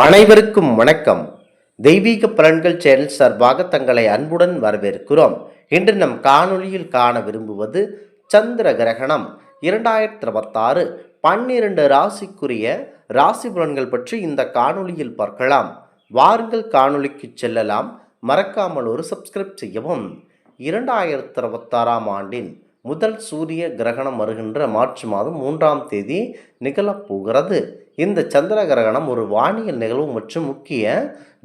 அனைவருக்கும் வணக்கம். தெய்வீக பலன்கள் சேனல் சார்பாக தங்களை அன்புடன் வரவேற்கிறோம். இன்று நம் காணொளியில் காண விரும்புவது சந்திர கிரகணம் 2026 12 ராசிக்குரிய ராசி பலன்கள் பற்றி இந்த காணொளியில் பார்க்கலாம். வாருங்கள் காணொளிக்கு செல்லலாம். மறக்காமல் ஒரு சப்ஸ்கிரைப் செய்யவும். 2026 ஆண்டின் முதல் சூரிய கிரகணம் வருகின்ற மார்ச் மாதம் 3ஆம் தேதி நிகழப்போகிறது. இந்த சந்திர கிரகணம் ஒரு வானியல் நிகழ்வு மற்றும் முக்கிய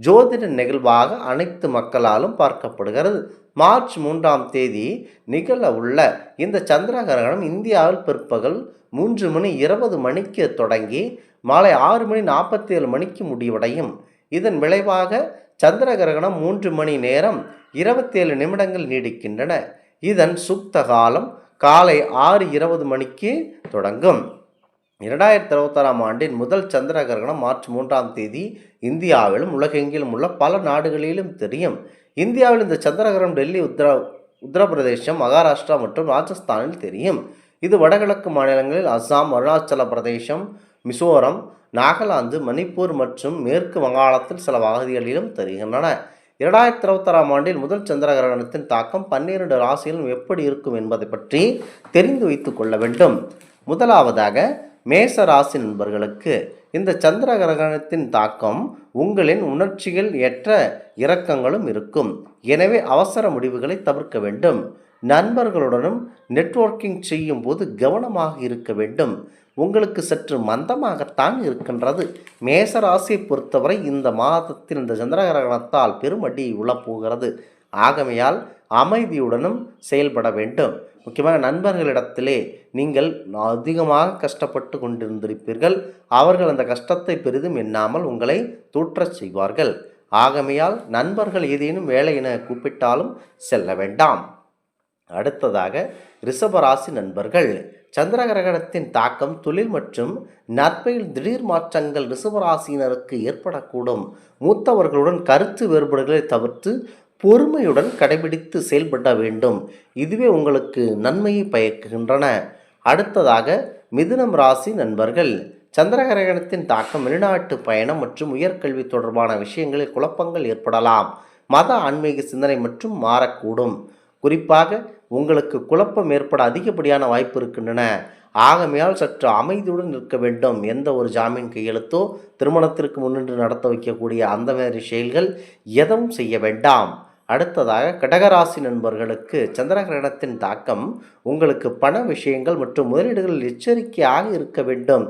ஜோதிட நிகழ்வாக அனைத்து மக்களாலும் பார்க்கப்படுகிறது. மார்ச் 3ஆம் தேதி நிகழ உள்ள இந்த சந்திர கிரகணம் இந்தியாவில் பிற்பகல் 3:20 தொடங்கி மாலை 6:47 முடிவடையும். இதன் விளைவாக சந்திர கிரகணம் 3 மணி நேரம் 27 நீடிக்கின்றன. இதன் சுக்த காலம் காலை 6:20 தொடங்கும். 2026 ஆண்டின் முதல் சந்திர கிரகணம் மார்ச் 3ஆம் தேதி இந்தியாவிலும் உலகெங்கிலும் உள்ள பல நாடுகளிலும் தெரியும். இந்தியாவில் இந்த சந்திர கிரகணம் டெல்லி, உத்தரப்பிரதேசம், மகாராஷ்டிரா மற்றும் ராஜஸ்தானில் தெரியும். இது வடகிழக்கு மாநிலங்களில் அஸ்ஸாம், அருணாச்சல பிரதேசம், மிசோரம், நாகாலாந்து, மணிப்பூர் மற்றும் மேற்கு வங்காளத்தில் சில பகுதிகளிலும் தெரிகின்றன. 2026 ஆண்டில் முதல் சந்திர கிரகணத்தின் தாக்கம் 12 ராசியிலும் எப்படி இருக்கும் என்பதை பற்றி தெரிந்து வைத்துக் கொள்ள வேண்டும். முதலாவதாக மேச ராசி நண்பர்களுக்கு இந்த சந்திர கிரகணத்தின் தாக்கம் உங்களின் உணர்ச்சிகள் ஏற்ற இறக்கங்களும் இருக்கும். எனவே அவசர முடிவுகளை தவிர்க்க வேண்டும். நண்பர்களுடனும் நெட்வொர்க்கிங் செய்யும் போது கவனமாக இருக்க வேண்டும். உங்களுக்கு சற்று மந்தமாகத்தான் இருக்கின்றது. மேச ராசியை பொறுத்தவரை இந்த மாதத்தில் இந்த சந்திர கிரகணத்தால் பெருமடி உழப்போகிறது. ஆகமையால் அமைதியுடனும் செயல்பட வேண்டும். முக்கியமாக நண்பர்களிடத்திலே நீங்கள் அதிகமாக கஷ்டப்பட்டு கொண்டிருந்திருப்பீர்கள். அவர்கள் அந்த கஷ்டத்தை பெரிதும் எண்ணாமல் உங்களை தூற்றச் செய்வார்கள். ஆகமையால் நண்பர்கள் ஏதேனும் வேலை என கூப்பிட்டாலும் செல்ல வேண்டாம். அடுத்ததாக ரிஷபராசி நண்பர்கள், சந்திர கிரகணத்தின் தாக்கம் தொழில் மற்றும் நற்பெயர் திடீர் மாற்றங்கள் ரிஷபராசியினருக்கு ஏற்படக்கூடும். மூத்தவர்களுடன் கருத்து வேறுபாடுகளை தவிர்த்து பொறுமையுடன் கடைபிடித்து செயல்பட வேண்டும். இதுவே உங்களுக்கு நன்மையை பயக்குகின்றன. அடுத்ததாக மிதுனம் ராசி நண்பர்கள், சந்திர கிரகணத்தின் தாக்கம் வெளிநாட்டு பயணம் மற்றும் உயர்கல்வி தொடர்பான விஷயங்களில் குழப்பங்கள் ஏற்படலாம். மத ஆன்மீக சிந்தனை மற்றும் மாறக்கூடும். குறிப்பாக உங்களுக்கு குழப்பம் ஏற்பட அதிகப்படியான வாய்ப்பு இருக்கின்றன. ஆகமையால் சற்று அமைதியுடன் இருக்க வேண்டும். எந்த ஒரு ஜாமீன் கையெழுத்தோ திருமணத்திற்கு முன்னின்று நடத்த வைக்கக்கூடிய அந்த மாதிரி செயல்கள் எதுவும் செய்ய வேண்டாம். அடுத்ததாக கடகராசி நண்பர்களுக்கு சந்திர கிரகணத்தின் தாக்கம் உங்களுக்கு பண விஷயங்கள் மற்றும் முதலீடுகளில் எச்சரிக்கையாக இருக்க வேண்டும்.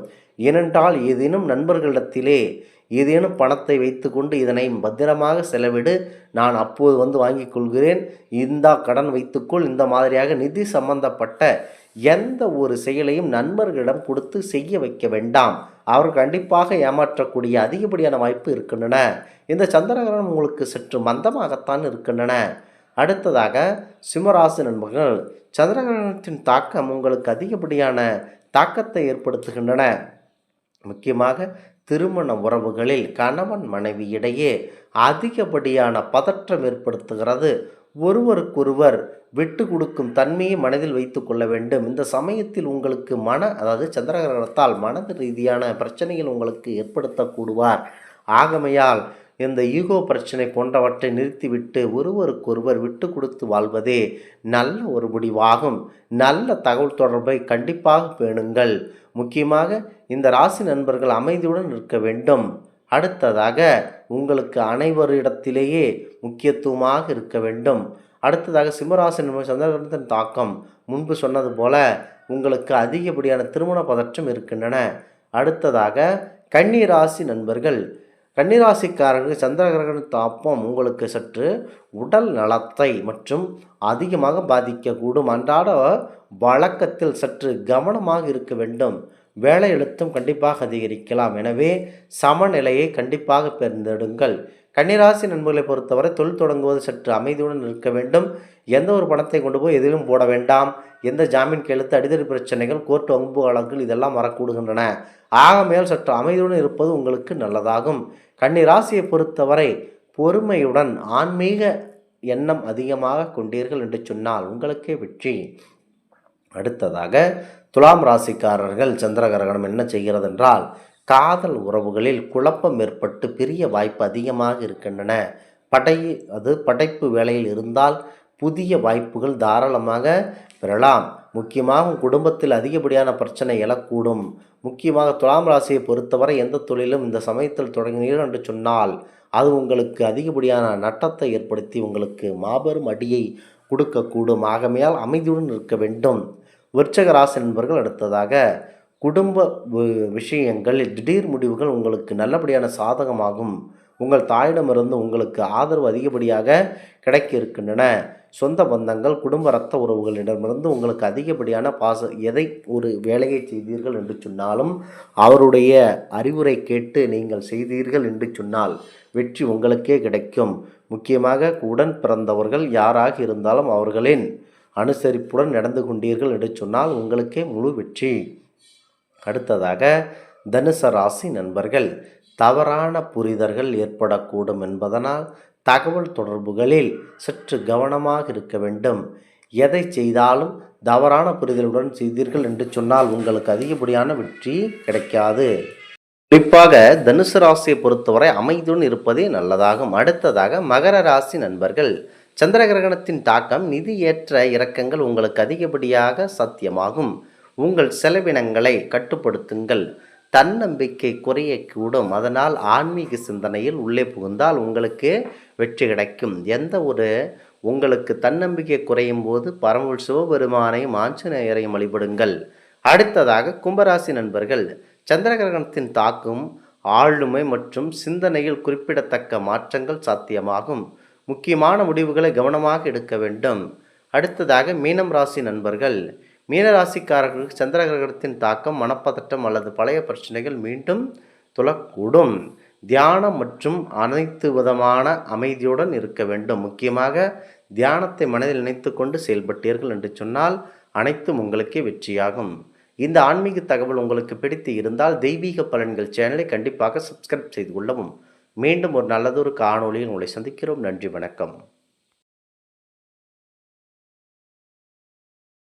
ஏனென்றால் ஏதேனும் நண்பர்களிடத்திலே ஏதேனும் பணத்தை வைத்து கொண்டு இதனை பத்திரமாக செலவிடு, நான் அப்போது வாங்கிக் கொள்கிறேன், இந்த கடன் வைத்துக்கொள், இந்த மாதிரியாக நிதி சம்பந்தப்பட்ட எந்த ஒரு செயலையும் நண்பர்களிடம் கொடுத்து செய்ய வைக்க வேண்டாம். அவர்கள் கண்டிப்பாக ஏமாற்றக்கூடிய அதிகப்படியான வாய்ப்பு இருக்கின்றன. இந்த சந்திர கிரகணம் உங்களுக்கு சற்று மந்தமாகத்தான் இருக்கின்றன. அடுத்ததாக சிம்மராசி நண்பர்கள், சந்திர கிரகணத்தின் தாக்கம் உங்களுக்கு அதிகப்படியான தாக்கத்தை ஏற்படுத்துகின்றன. முக்கியமாக திருமண உறவுகளில் கணவன் மனைவி இடையே அதிகப்படியான பதற்றம் ஏற்படுத்துகிறது. ஒருவருக்கொருவர் விட்டு கொடுக்கும் தன்மையை மனதில் வைத்து கொள்ள வேண்டும். இந்த சமயத்தில் உங்களுக்கு சந்திர கிரகணத்தால் மனது ரீதியான பிரச்சனைகள் உங்களுக்கு ஏற்படுத்தக்கூடுவார். ஆகமையால் இந்த ஈகோ பிரச்சனை போன்றவற்றை நிறுத்திவிட்டு ஒருவருக்கொருவர் விட்டு கொடுத்து வாழ்வதே நல்ல ஒரு முடிவாகும். நல்ல தகவல் தொடர்பை கண்டிப்பாக பேணுங்கள். முக்கியமாக இந்த ராசி நண்பர்கள் அமைதியுடன் இருக்க வேண்டும். அடுத்ததாக உங்களுக்கு அனைவரிடத்திலேயே முக்கியத்துவமாக இருக்க வேண்டும். அடுத்ததாக சிம்மராசி நண்பர்கள், சந்திரகிரகணத்தின் தாக்கம் முன்பு சொன்னது போல உங்களுக்கு அதிகப்படியான திருமண பதற்றம் இருக்கின்றன. அடுத்ததாக கன்னிராசி நண்பர்கள், கன்னிராசிக்காரர்கள் சந்திர கிரகண தாக்கம் உங்களுக்கு சற்று உடல் நலத்தை மற்றும் அதிகமாக பாதிக்கக்கூடும். அன்றாட வழக்கத்தில் சற்று கவனமாக இருக்க வேண்டும். வேலை அழுத்தம் கண்டிப்பாக அதிகரிக்கலாம். எனவே சமநிலையை கண்டிப்பாக தேர்ந்தெடுங்கள். கன்னிராசி நண்பர்களை பொறுத்தவரை தொழில் தொடங்குவது சற்று அமைதியுடன் இருக்க வேண்டும். எந்த ஒரு பணத்தை கொண்டு போய் எதிலும் போட வேண்டாம். எந்த ஜாமீன் கையெழுத்து, அடிதடி பிரச்சனைகள், கோர்ட்டு வம்பு வழக்குகள் இதெல்லாம் வரக்கூடுகின்றன. ஆகமையால் சற்று அமைதியுடன் இருப்பது உங்களுக்கு நல்லதாகும். கன்னிராசியை பொறுத்தவரை பொறுமையுடன் ஆன்மீக எண்ணம் அதிகமாக கொண்டீர்கள் என்று சொன்னால் உங்களுக்கே வெற்றி. அடுத்ததாக துலாம் ராசிக்காரர்கள், சந்திர கிரகணம் என்ன செய்கிறது என்றால் காதல் உறவுகளில் குழப்பம் ஏற்பட்டு பிரிய வாய்ப்பு அதிகமாக இருக்கின்றன. படைப்பு வேலையில் இருந்தால் புதிய வாய்ப்புகள் தாராளமாக பெறலாம். முக்கியமாக உங்கள் குடும்பத்தில் அதிகப்படியான பிரச்சனை எழக்கூடும். முக்கியமாக துலாம் ராசியை பொறுத்தவரை எந்த தொழிலும் இந்த சமயத்தில் தொடங்கினீர்கள் என்று சொன்னால் அது உங்களுக்கு அதிகப்படியான நட்டத்தை ஏற்படுத்தி உங்களுக்கு மாபெரும் அடியை கொடுக்கக்கூடும். ஆகமையால் அமைதியுடன் இருக்க வேண்டும். விருச்சிக ராசி நண்பர்கள், அடுத்ததாக குடும்ப விஷயங்களில் திடீர் முடிவுகள் உங்களுக்கு நல்லபடியான சாதகமாகும். உங்கள் தாயிடமிருந்து உங்களுக்கு ஆதரவு அதிகப்படியாக கிடைக்க இருக்கின்றன. சொந்த பந்தங்கள், குடும்ப இரத்த உறவுகளிடமிருந்து உங்களுக்கு அதிகப்படியான எதை ஒரு வேலையை செய்தீர்கள் என்று சொன்னாலும் அவருடைய அறிவுரை கேட்டு நீங்கள் செய்தீர்கள் என்று சொன்னால் வெற்றி உங்களுக்கே கிடைக்கும். முக்கியமாக உடன் பிறந்தவர்கள் யாராக இருந்தாலும் அவர்களின் அனுசரிப்புடன் நடந்து கொண்டீர்கள் என்று சொன்னால் உங்களுக்கே முழு வெற்றி. அடுத்ததாக தனுசு ராசி நண்பர்கள், தவறான புரிதல்கள் ஏற்படக்கூடும் என்பதனால் தகவல் தொடர்புகளில் சற்று கவனமாக இருக்க வேண்டும். எதை செய்தாலும் தவறான புரிதலுடன் செய்தீர்கள் என்று சொன்னால் உங்களுக்கு அதிகப்படியான வெற்றி கிடைக்காது. குறிப்பாக தனுசு ராசியை பொறுத்தவரை அமைதியுடன் இருப்பதே நல்லதாகும். அடுத்ததாக மகர ராசி நண்பர்கள், சந்திர கிரகணத்தின் தாக்கம் நிதி ஏற்ற இறக்கங்கள் உங்களுக்கு அதிகப்படியாக சாத்தியமாகும். உங்கள் செலவினங்களை கட்டுப்படுத்துங்கள். தன்னம்பிக்கை குறையக்கூடும். அதனால் ஆன்மீக சிந்தனையில் உள்ளே புகுந்தால் உங்களுக்கு வெற்றி கிடைக்கும். உங்களுக்கு தன்னம்பிக்கை குறையும் போது பரமூர் சிவபெருமானையும் ஆஞ்சநேயரையும் வழிபடுங்கள். அடுத்ததாக கும்பராசி நண்பர்கள், சந்திர கிரகணத்தின் தாக்கும் ஆளுமை மற்றும் சிந்தனையில் குறிப்பிடத்தக்க மாற்றங்கள் சாத்தியமாகும். முக்கியமான முடிவுகளை கவனமாக எடுக்க வேண்டும். அடுத்ததாக மீனம் ராசி நண்பர்கள், மீனராசிக்காரர்களுக்கு சந்திர கிரகணத்தின் தாக்கம் மனப்பதட்டம் அல்லது பழைய பிரச்சனைகள் மீண்டும் துளக்கூடும். தியானம் மற்றும் அனைத்து விதமான அமைதியுடன் இருக்க வேண்டும். முக்கியமாக தியானத்தை மனதில் நினைத்து கொண்டு செயல்பட்டீர்கள் என்று சொன்னால் அனைத்தும் உங்களுக்கே வெற்றியாகும். இந்த ஆன்மீக தகவல் உங்களுக்கு பிடித்து இருந்தால் தெய்வீக பலன்கள் சேனலை கண்டிப்பாக சப்ஸ்கிரைப் செய்து கொள்ளவும். மீண்டும் ஒரு நல்லதொரு காணொளியில் உங்களை சந்திக்கிறோம். நன்றி, வணக்கம்.